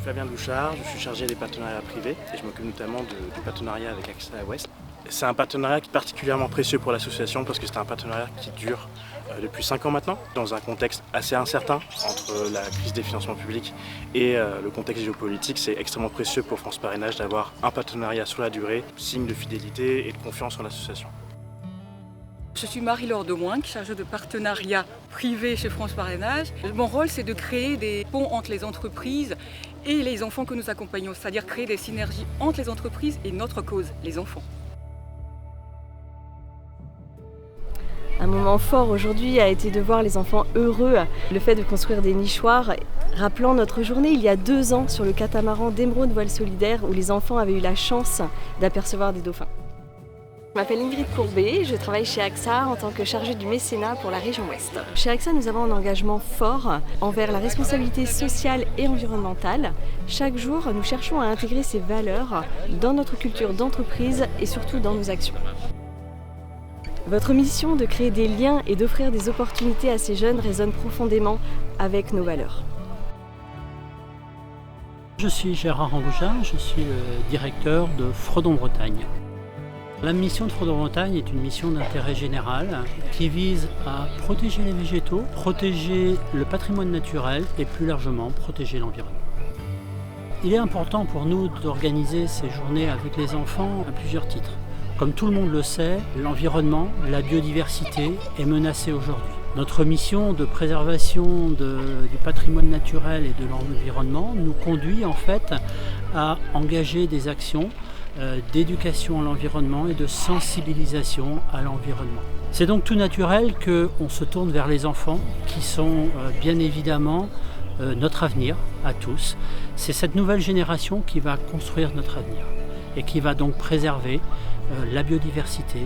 Fabien Douchard, je suis chargé des partenariats privés et je m'occupe notamment du partenariat avec AXA Ouest. C'est un partenariat qui est particulièrement précieux pour l'association parce que c'est un partenariat qui dure depuis 5 ans maintenant, dans un contexte assez incertain entre la crise des financements publics et le contexte géopolitique. C'est extrêmement précieux pour France Parrainage d'avoir un partenariat sur la durée, signe de fidélité et de confiance en l'association. Je suis Marie-Laure Demoing, chargée de partenariat privé chez France Parrainage. Mon rôle, c'est de créer des ponts entre les entreprises et les enfants que nous accompagnons, c'est-à-dire créer des synergies entre les entreprises et notre cause, les enfants. Un moment fort aujourd'hui a été de voir les enfants heureux, le fait de construire des nichoirs, rappelant notre journée il y a 2 ans sur le catamaran d'Émeraude Voile Solidaire où les enfants avaient eu la chance d'apercevoir des dauphins. Je m'appelle Ingrid Courbet, je travaille chez AXA en tant que chargée du mécénat pour la région Ouest. Chez AXA, nous avons un engagement fort envers la responsabilité sociale et environnementale. Chaque jour, nous cherchons à intégrer ces valeurs dans notre culture d'entreprise et surtout dans nos actions. Votre mission de créer des liens et d'offrir des opportunités à ces jeunes résonne profondément avec nos valeurs. Je suis Gérard Angoujat, je suis le directeur de Fredon Bretagne. La mission de Fredon Bretagne est une mission d'intérêt général qui vise à protéger les végétaux, protéger le patrimoine naturel et plus largement protéger l'environnement. Il est important pour nous d'organiser ces journées avec les enfants à plusieurs titres. Comme tout le monde le sait, l'environnement, la biodiversité est menacée aujourd'hui. Notre mission de préservation du patrimoine naturel et de l'environnement nous conduit en fait à engager des actions d'éducation à l'environnement et de sensibilisation à l'environnement. C'est donc tout naturel qu'on se tourne vers les enfants qui sont bien évidemment notre avenir à tous. C'est cette nouvelle génération qui va construire notre avenir et qui va donc préserver la biodiversité,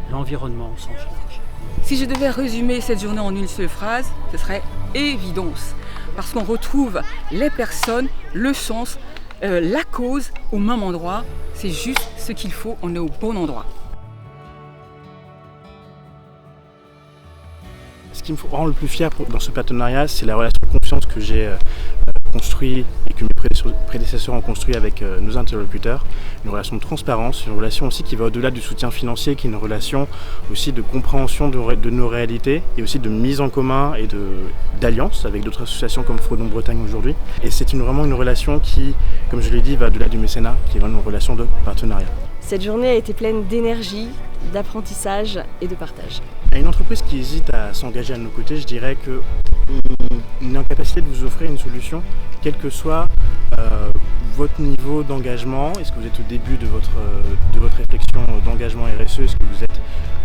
l'environnement au sens large. Si je devais résumer cette journée en une seule phrase, ce serait évidence. Parce qu'on retrouve les personnes, le sens, la cause au même endroit. C'est juste ce qu'il faut, on est au bon endroit. Ce qui me rend le plus fier dans ce partenariat, c'est la relation de confiance que j'ai construit et que mes prédécesseurs ont construit avec nos interlocuteurs. Une relation de transparence, une relation aussi qui va au-delà du soutien financier, qui est une relation aussi de compréhension de nos réalités et aussi de mise en commun et d'alliance avec d'autres associations comme Fredon Bretagne aujourd'hui. Et c'est vraiment une relation qui, comme je l'ai dit, va au-delà du mécénat, qui est vraiment une relation de partenariat. Cette journée a été pleine d'énergie, d'apprentissage et de partage. À une entreprise qui hésite à s'engager à nos côtés, je dirais qu'une incapacité de vous offrir une solution, quel que soit votre niveau d'engagement. Est-ce que vous êtes au début de votre réflexion d'engagement RSE? Est-ce que vous êtes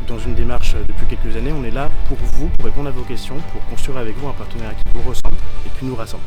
dans une démarche depuis quelques années? On est là pour vous, pour répondre à vos questions, pour construire avec vous un partenariat qui vous ressemble et qui nous rassemble.